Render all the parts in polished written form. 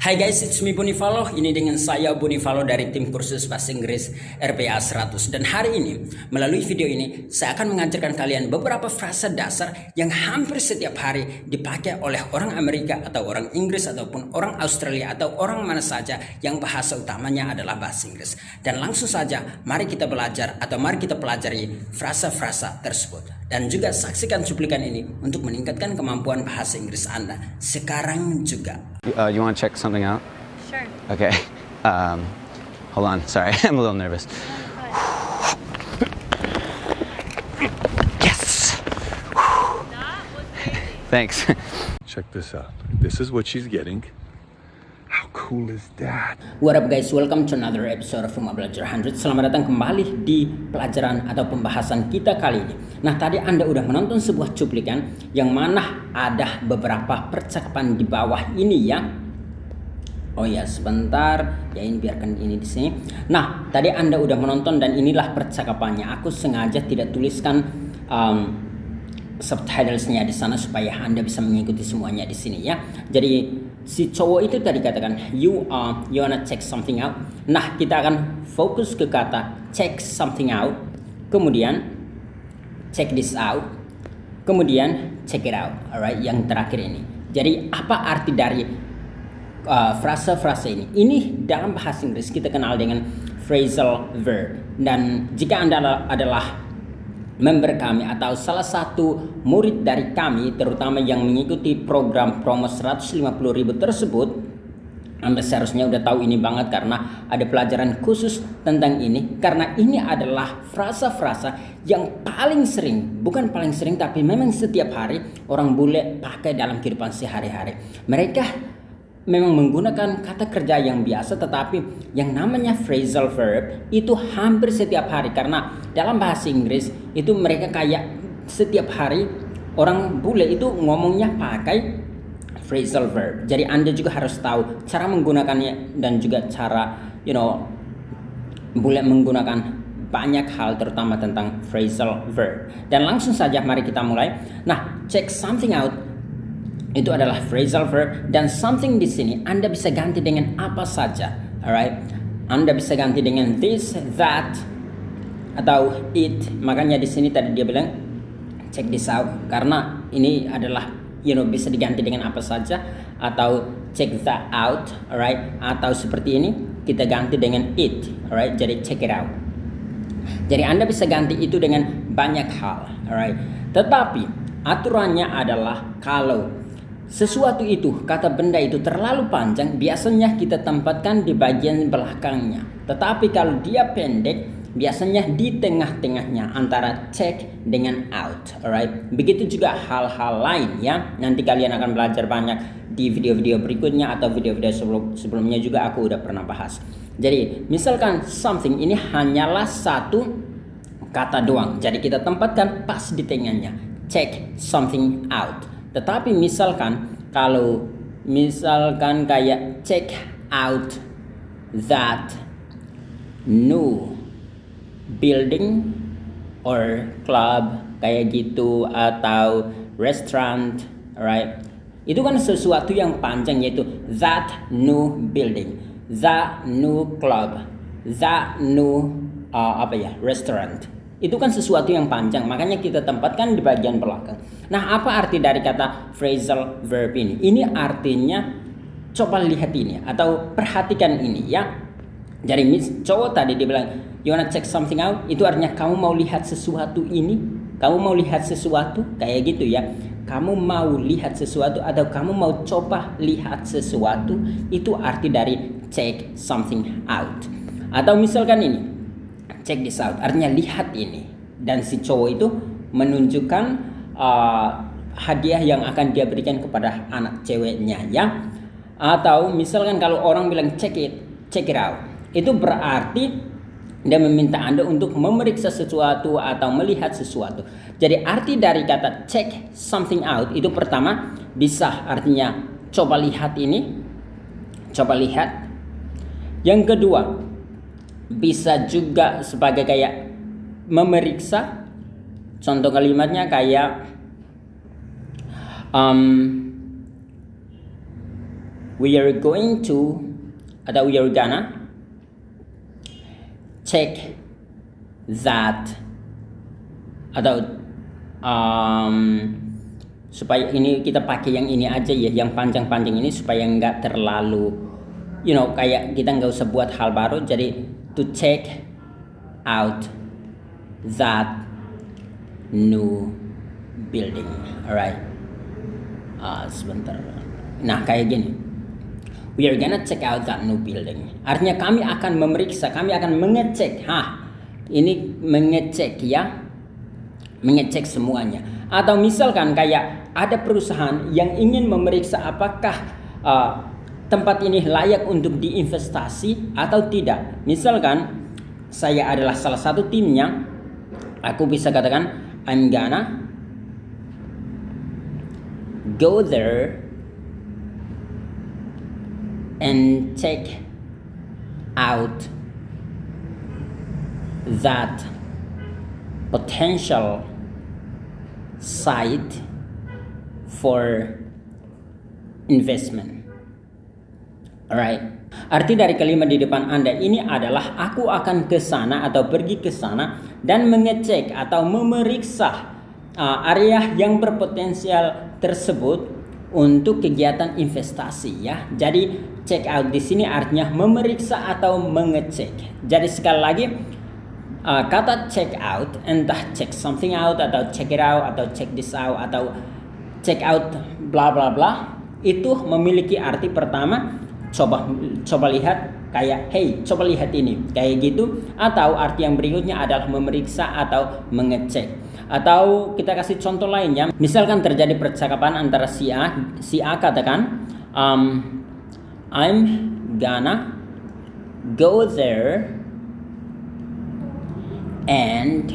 Hai guys, it's me Bonifalo. Ini dengan saya Bonifalo dari tim kursus bahasa Inggris RPA 100. Dan hari ini, melalui video ini, saya akan mengajarkan kalian beberapa frasa dasar yang hampir setiap hari dipakai oleh orang Amerika atau orang Inggris ataupun orang Australia atau orang mana saja yang bahasa utamanya adalah bahasa Inggris. Dan langsung saja, mari kita belajar atau mari kita pelajari frasa-frasa tersebut. Dan juga saksikan cuplikan ini untuk meningkatkan kemampuan bahasa Inggris Anda sekarang juga. You want to check something out? Sure. Okay. Hold on. Sorry, I'm a little nervous. Yes. That was crazy. Thanks. Check this out. This is what she's getting. How cool is that? What up guys, welcome to another episode of Rumah Belajar 100. Selamat datang kembali di pelajaran atau pembahasan kita kali ini. Nah, tadi Anda udah menonton sebuah cuplikan yang mana ada beberapa percakapan di bawah ini ya. Oh ya, sebentar. Ya, ini biarkan ini di sini. Nah, tadi Anda udah menonton dan inilah percakapannya. Aku sengaja tidak tuliskan subtitlesnya di sana supaya Anda bisa mengikuti semuanya di sini ya. Jadi si cowok itu tadi katakan you wanna check something out. Nah, kita akan fokus ke kata check something out, kemudian check this out, kemudian check it out. Alright, yang terakhir ini. Jadi apa arti dari frasa-frasa ini? Ini dalam bahasa Inggris kita kenal dengan phrasal verb. Dan jika Anda adalah member kami atau salah satu murid dari kami, terutama yang mengikuti program promo 150.000 tersebut, Anda seharusnya udah tahu ini banget karena ada pelajaran khusus tentang ini. Karena ini adalah frasa-frasa yang paling sering, bukan paling sering tapi memang setiap hari orang bule pakai dalam kehidupan sehari-hari. Mereka memang menggunakan kata kerja yang biasa, tetapi yang namanya phrasal verb itu hampir setiap hari. Karena dalam bahasa Inggris itu mereka kayak setiap hari orang bule itu ngomongnya pakai phrasal verb. Jadi Anda juga harus tahu cara menggunakannya dan juga cara bule menggunakan banyak hal terutama tentang phrasal verb. Dan langsung saja mari kita mulai. Nah, check something out itu adalah phrasal verb, dan something di sini Anda bisa ganti dengan apa saja. Alright, Anda bisa ganti dengan this, that, atau it. Makanya di sini tadi dia bilang check this out karena ini adalah bisa diganti dengan apa saja, atau check that out. Alright, atau seperti ini kita ganti dengan it. Alright, jadi check it out. Jadi Anda bisa ganti itu dengan banyak hal. Alright, tetapi aturannya adalah kalau sesuatu itu, kata benda itu terlalu panjang, biasanya kita tempatkan di bagian belakangnya. Tetapi kalau dia pendek, biasanya di tengah-tengahnya antara check dengan out. Alright, begitu juga hal-hal lain ya. Nanti kalian akan belajar banyak di video-video berikutnya atau video-video sebelumnya juga aku udah pernah bahas. Jadi misalkan something ini hanyalah satu kata doang, jadi kita tempatkan pas di tengahnya, check something out. Tetapi misalkan kayak check out that new building or club kayak gitu, atau restaurant, right? Itu kan sesuatu yang panjang, yaitu that new building, that new club, that new restaurant. Itu kan sesuatu yang panjang, makanya kita tempatkan di bagian belakang. Nah, apa arti dari kata phrasal verb ini? Ini artinya, coba lihat ini atau perhatikan ini ya. Jadi cowok tadi dia bilang you wanna check something out, itu artinya kamu mau lihat sesuatu ini, kamu mau lihat sesuatu kayak gitu ya. Kamu mau lihat sesuatu atau kamu mau coba lihat sesuatu, itu arti dari check something out. Atau misalkan ini check this out, artinya lihat ini. Dan si cowok itu menunjukkan hadiah yang akan dia berikan kepada anak ceweknya ya. Atau misalkan kalau orang bilang check it out, itu berarti dia meminta Anda untuk memeriksa sesuatu atau melihat sesuatu. Jadi arti dari kata check something out itu pertama bisa artinya coba lihat ini, coba lihat. Yang kedua bisa juga sebagai kayak memeriksa. Contoh kalimatnya kayak we are going to atau we are gonna check that atau supaya ini kita pakai yang ini aja ya, yang panjang-panjang ini supaya nggak terlalu kayak kita nggak usah buat hal baru. Jadi to check out that new building, alright. Sebentar. Nah kayak gini, we are gonna check out that new building. Artinya kami akan memeriksa, kami akan mengecek. Ini mengecek ya, mengecek semuanya. Atau misalkan kayak ada perusahaan yang ingin memeriksa apakah tempat ini layak untuk diinvestasi atau tidak. Misalkan saya adalah salah satu timnya, aku bisa katakan I'm gonna go there and check out that potential site for investment. Alright. Arti dari kalimat di depan Anda ini adalah aku akan ke sana atau pergi ke sana dan mengecek atau memeriksa area yang berpotensial tersebut untuk kegiatan investasi ya. Jadi check out di sini artinya memeriksa atau mengecek. Jadi sekali lagi kata check out, entah check something out atau check it out atau check this out atau check out bla bla bla, itu memiliki arti pertama coba lihat, kayak hey coba lihat ini kayak gitu, atau arti yang berikutnya adalah memeriksa atau mengecek. Atau kita kasih contoh lainnya, misalkan terjadi percakapan antara si A katakan I'm gonna go there and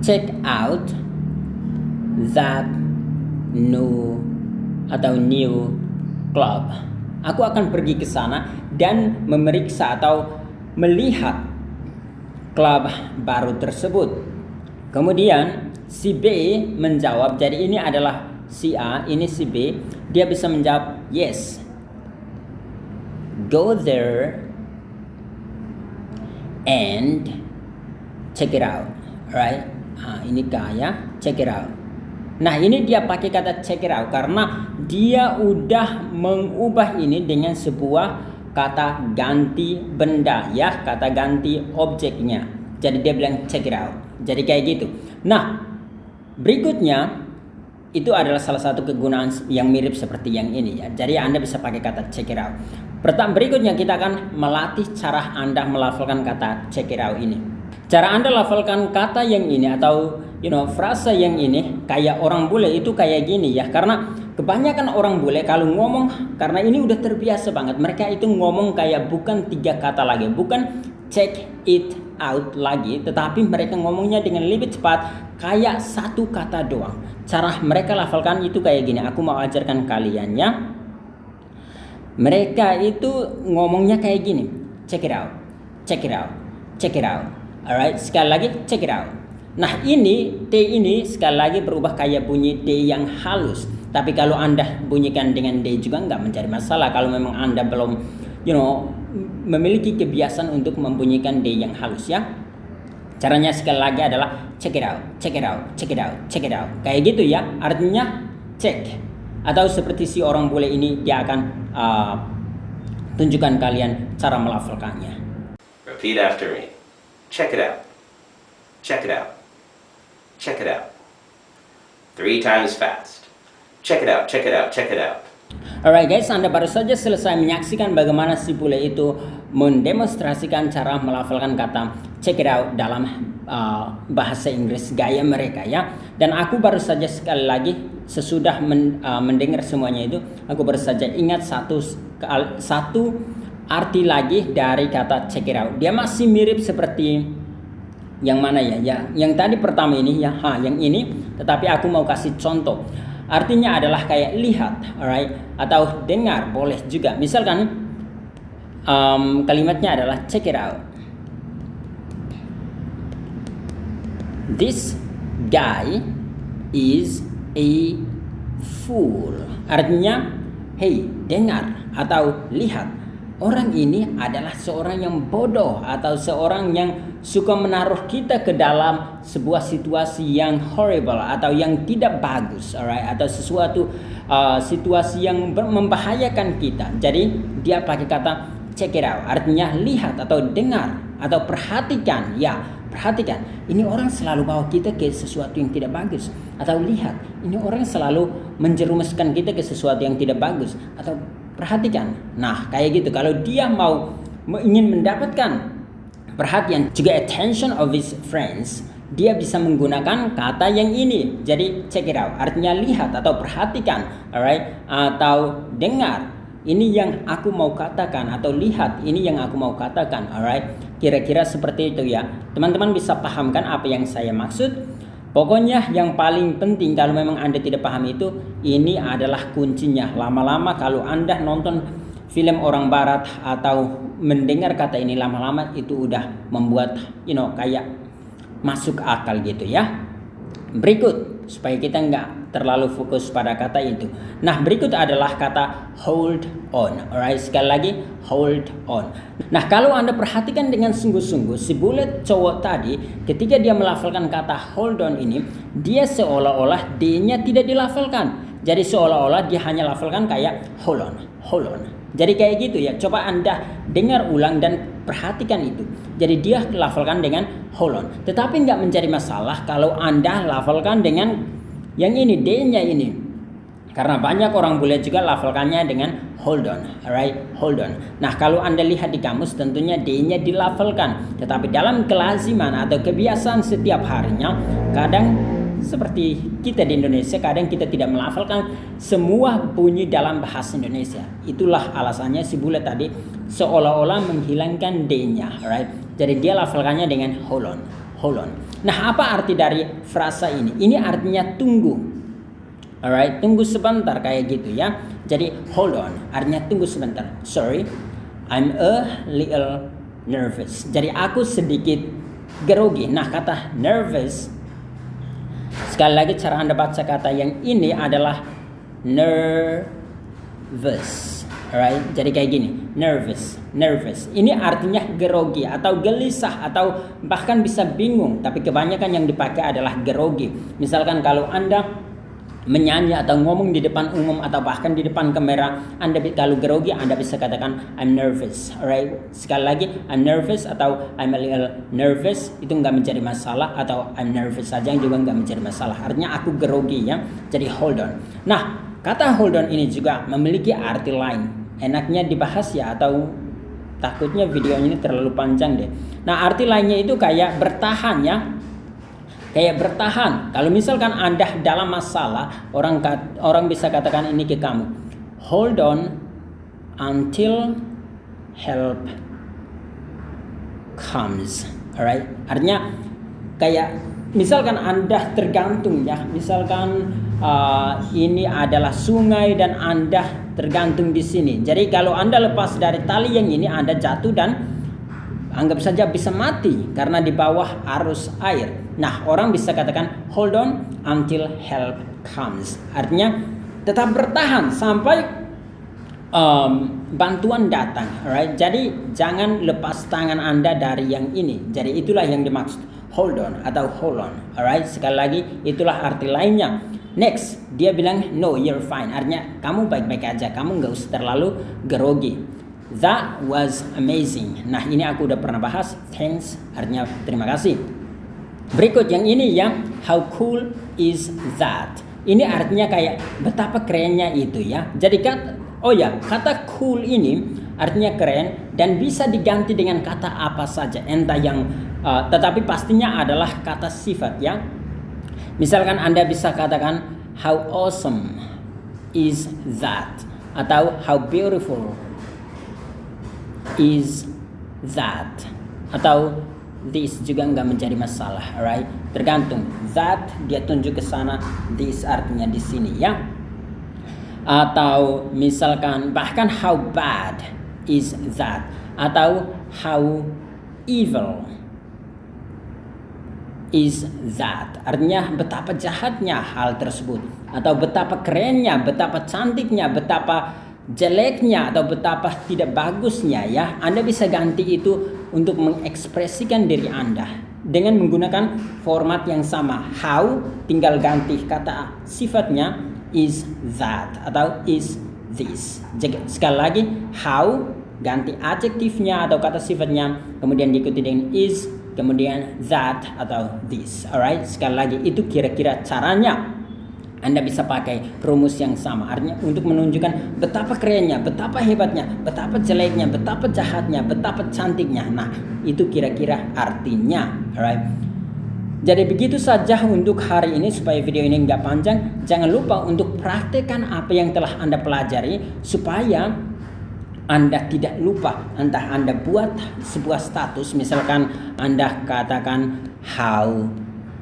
check out that new club. Aku akan pergi ke sana dan memeriksa atau melihat klub baru tersebut. Kemudian si B menjawab, jadi ini adalah si A, ini si B, dia bisa menjawab yes, go there and check it out, right? Ini kaya check it out. Nah ini dia pakai kata check it out karena dia udah mengubah ini dengan sebuah kata ganti benda ya, kata ganti objeknya. Jadi dia bilang check it out. Jadi kayak gitu. Nah berikutnya itu adalah salah satu kegunaan yang mirip seperti yang ini ya. Jadi Anda bisa pakai kata check it out. Berikutnya kita akan melatih cara Anda melafalkan kata check it out ini. Cara Anda lafalkan kata yang ini atau frasa yang ini kayak orang bule itu kayak gini ya. Karena kebanyakan orang bule kalau ngomong, karena ini udah terbiasa banget, mereka itu ngomong kayak bukan 3 kata lagi, bukan check it out lagi, tetapi mereka ngomongnya dengan lebih cepat kayak 1 kata doang. Cara mereka lafalkan itu kayak gini. Aku mau ajarkan kalian ya. Mereka itu ngomongnya kayak gini, check it out, check it out, check it out. Alright, sekali lagi check it out. Nah ini T ini sekali lagi berubah kayak bunyi D yang halus. Tapi kalau Anda bunyikan dengan D juga nggak menjadi masalah kalau memang Anda belum memiliki kebiasaan untuk membunyikan D yang halus ya. Caranya sekali lagi adalah check it out, check it out, check it out, check it out. Kayak gitu ya, artinya cek. Atau seperti si orang bule ini, dia akan tunjukkan kalian cara melafalkannya. Repeat after me. Check it out. Check it out. Check it out. 3 times fast. Check it out, check it out, check it out. Alright guys, Anda baru saja selesai menyaksikan bagaimana si bule itu mendemonstrasikan cara melafalkan kata check it out dalam bahasa Inggris gaya mereka ya. Dan aku baru saja sekali lagi sesudah mendengar semuanya itu, aku baru saja ingat satu arti lagi dari kata check it out. Dia masih mirip seperti yang mana ya? Yang tadi pertama ini ya, yang ini. Tetapi aku mau kasih contoh. Artinya adalah kayak lihat, alright, atau dengar boleh juga. Misalkan kalimatnya adalah check it out. This guy is a fool. Artinya, hey, dengar atau lihat, orang ini adalah seorang yang bodoh atau seorang yang suka menaruh kita ke dalam sebuah situasi yang horrible atau yang tidak bagus, alright, atau sesuatu situasi yang membahayakan kita. Jadi dia pakai kata check it out, artinya lihat atau dengar atau perhatikan. Ya, perhatikan. Ini orang selalu bawa kita ke sesuatu yang tidak bagus. Atau lihat, ini orang selalu menjerumuskan kita ke sesuatu yang tidak bagus. Atau perhatikan. Nah, kayak gitu. Kalau dia ingin mendapatkan perhatian, juga attention of his friends, dia bisa menggunakan kata yang ini. Jadi check it out, artinya lihat atau perhatikan, alright, atau dengar. Ini yang aku mau katakan, atau lihat, ini yang aku mau katakan, alright. Kira-kira seperti itu ya. Teman-teman bisa pahamkan apa yang saya maksud? Pokoknya yang paling penting kalau memang Anda tidak paham itu, ini adalah kuncinya. Lama-lama kalau Anda nonton film orang barat atau mendengar kata ini lama-lama itu udah membuat kayak masuk akal gitu ya. Berikut supaya kita nggak terlalu fokus pada kata itu. Nah, berikut adalah kata hold on. Alright, sekali lagi hold on. Nah, kalau Anda perhatikan dengan sungguh-sungguh, si bulet cowok tadi ketika dia melafalkan kata hold on ini, dia seolah-olah D-nya tidak dilafalkan. Jadi seolah-olah dia hanya lafalkan kayak hold on, hold on. Jadi kayak gitu ya. Coba Anda dengar ulang dan perhatikan itu. Jadi dia lafalkan dengan hold on. Tetapi nggak menjadi masalah kalau Anda lafalkan dengan yang ini, D-nya ini. Karena banyak orang bule juga lafalkannya dengan hold on, alright, hold on. Nah, kalau Anda lihat di kamus tentunya D-nya dilafalkan. Tetapi dalam kelaziman atau kebiasaan setiap harinya, kadang seperti kita di Indonesia, kadang kita tidak melafalkan semua bunyi dalam bahasa Indonesia. Itulah alasannya si bule tadi seolah-olah menghilangkan D-nya, alright. Jadi dia lafalkannya dengan hold on, hold on. Nah, apa arti dari frasa ini? Ini artinya tunggu. Alright, tunggu sebentar kayak gitu ya. Jadi hold on, artinya tunggu sebentar. Sorry, I'm a little nervous. Jadi aku sedikit grogi. Nah, kata nervous, sekali lagi cara Anda baca kata yang ini adalah nervous. Alright, jadi kayak gini, nervous, nervous. Ini artinya grogi atau gelisah atau bahkan bisa bingung. Tapi kebanyakan yang dipakai adalah grogi. Misalkan kalau Anda menyanyi atau ngomong di depan umum atau bahkan di depan kamera, Anda kalau grogi Anda bisa katakan I'm nervous. Alright, sekali lagi I'm nervous atau I'm a little nervous, itu nggak menjadi masalah, atau I'm nervous saja juga nggak menjadi masalah. Artinya aku grogi ya. Jadi hold on. Nah, kata hold on ini juga memiliki arti lain. Enaknya dibahas ya, atau takutnya video ini terlalu panjang deh. Nah, arti lainnya itu kayak bertahan ya. Kayak bertahan. Kalau misalkan Anda dalam masalah, orang bisa katakan ini ke kamu. Hold on until help comes. Alright? Artinya kayak misalkan Anda tergantung ya. Misalkan ini adalah sungai dan Anda tergantung di sini. Jadi kalau Anda lepas dari tali yang ini, Anda jatuh dan anggap saja bisa mati karena di bawah arus air. Nah, orang bisa katakan hold on until help comes. Artinya tetap bertahan sampai bantuan datang. Alright? Jadi jangan lepas tangan Anda dari yang ini. Jadi itulah yang dimaksud hold on atau hold on. Alright? Sekali lagi itulah arti lainnya. Next, dia bilang no, you're fine. Artinya kamu baik-baik aja. Kamu nggak usah terlalu grogi. That was amazing. Nah, ini aku udah pernah bahas. Thanks, artinya terima kasih. Berikut yang ini ya. How cool is that? Ini artinya kayak betapa kerennya itu ya. Jadi kata cool ini artinya keren dan bisa diganti dengan kata apa saja. Entah yang tetapi pastinya adalah kata sifat ya. Misalkan Anda bisa katakan how awesome is that, atau how beautiful is that, atau this juga nggak menjadi masalah, alright? Tergantung. That dia tunjuk ke sana, this artinya di sini ya. Atau misalkan bahkan how bad is that, atau how evil is that. Artinya betapa jahatnya hal tersebut, atau betapa kerennya, betapa cantiknya, betapa jeleknya atau betapa tidak bagusnya ya, Anda bisa ganti itu untuk mengekspresikan diri Anda dengan menggunakan format yang sama. How, tinggal ganti kata sifatnya is that atau is this. Sekali lagi, how, ganti adjektifnya atau kata sifatnya, kemudian diikuti dengan is, kemudian that atau this. Alright, sekali lagi itu kira-kira caranya Anda bisa pakai rumus yang sama. Artinya untuk menunjukkan betapa kerennya, betapa hebatnya, betapa jeleknya, betapa jahatnya, betapa cantiknya. Nah, itu kira-kira artinya. Alright. Jadi begitu saja untuk hari ini, supaya video ini nggak panjang. Jangan lupa untuk praktekkan apa yang telah Anda pelajari supaya Anda tidak lupa. Entah Anda buat sebuah status, misalkan Anda katakan how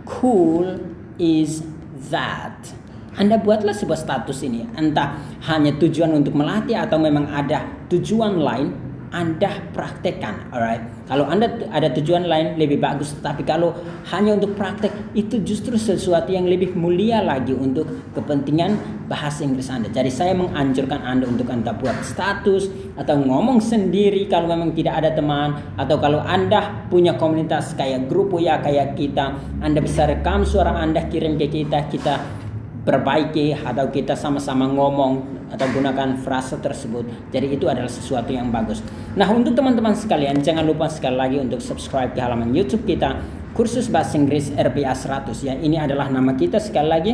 cool is that. Anda buatlah sebuah status ini, entah hanya tujuan untuk melatih atau memang ada tujuan lain, Anda praktekkan. Alright. Kalau Anda ada tujuan lain lebih bagus, tapi kalau hanya untuk praktek, itu justru sesuatu yang lebih mulia lagi untuk kepentingan bahasa Inggris Anda. Jadi saya menganjurkan Anda untuk Anda buat status atau ngomong sendiri kalau memang tidak ada teman, atau kalau Anda punya komunitas kayak grup ya kayak kita, Anda bisa rekam suara Anda, kirim ke kita perbaiki, atau kita sama-sama ngomong atau gunakan frasa tersebut. Jadi itu adalah sesuatu yang bagus. Nah, untuk teman-teman sekalian, jangan lupa sekali lagi untuk subscribe ke halaman YouTube kita, Kursus Bahasa Inggris RPA 100 ya. Ini adalah nama kita, sekali lagi,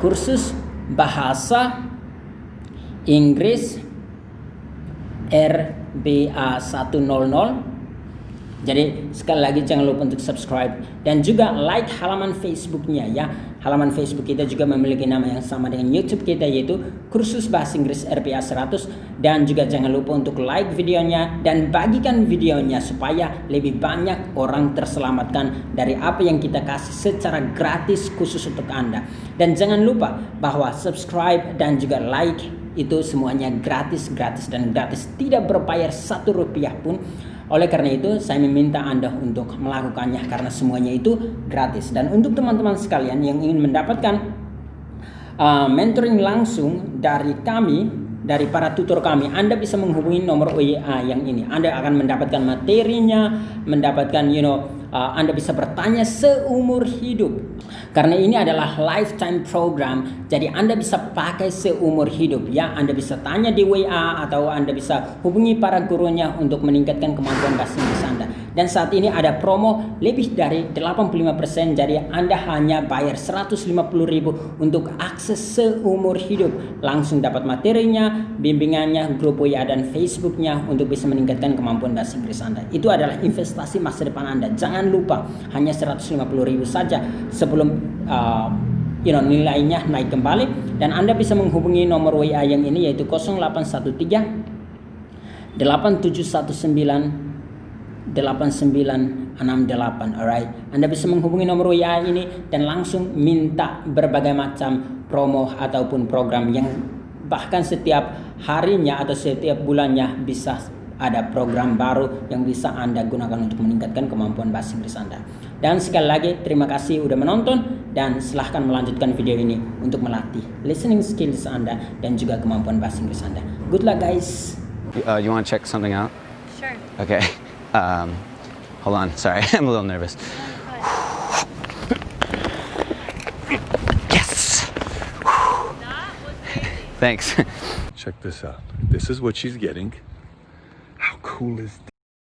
Kursus Bahasa Inggris RBA 100. Jadi sekali lagi jangan lupa untuk subscribe dan juga like halaman Facebooknya ya. Halaman Facebook kita juga memiliki nama yang sama dengan YouTube kita, yaitu Kursus Bahasa Inggris RPA 100. Dan juga jangan lupa untuk like videonya dan bagikan videonya supaya lebih banyak orang terselamatkan dari apa yang kita kasih secara gratis khusus untuk Anda. Dan jangan lupa bahwa subscribe dan juga like itu semuanya gratis dan gratis, tidak berbayar Rp1 pun. Oleh karena itu, saya meminta Anda untuk melakukannya karena semuanya itu gratis. Dan untuk teman-teman sekalian yang ingin mendapatkan mentoring langsung dari kami, dari para tutor kami, Anda bisa menghubungi nomor WA yang ini. Anda akan mendapatkan materinya, mendapatkan Anda bisa bertanya seumur hidup. Karena ini adalah lifetime program, jadi Anda bisa pakai seumur hidup ya. Anda bisa tanya di WA atau Anda bisa hubungi para gurunya untuk meningkatkan kemampuan bahasa Inggris Anda. Dan saat ini ada promo lebih dari 85%, jadi Anda hanya bayar Rp150.000 untuk akses seumur hidup. Langsung dapat materinya, bimbingannya, grup WA dan Facebooknya untuk bisa meningkatkan kemampuan bahasa Inggris Anda. Itu adalah investasi masa depan Anda. Jangan lupa, hanya Rp150.000 saja sebelum nilainya naik kembali. Dan Anda bisa menghubungi nomor WA yang ini, yaitu 0813 8719 8968. Alright, Anda bisa menghubungi nomor WA ini dan langsung minta berbagai macam promo ataupun program yang bahkan setiap harinya atau setiap bulannya bisa ada program baru yang bisa Anda gunakan untuk meningkatkan kemampuan bahasa Inggris Anda. Dan sekali lagi terima kasih udah menonton, dan silahkan melanjutkan video ini untuk melatih listening skills Anda dan juga kemampuan bahasa Inggris Anda. Good luck guys. You want to check something out? Sure. Okay. Hold on. Sorry, I'm a little nervous. Yes. That was amazing. Thanks. Check this out. This is what she's getting. How cool is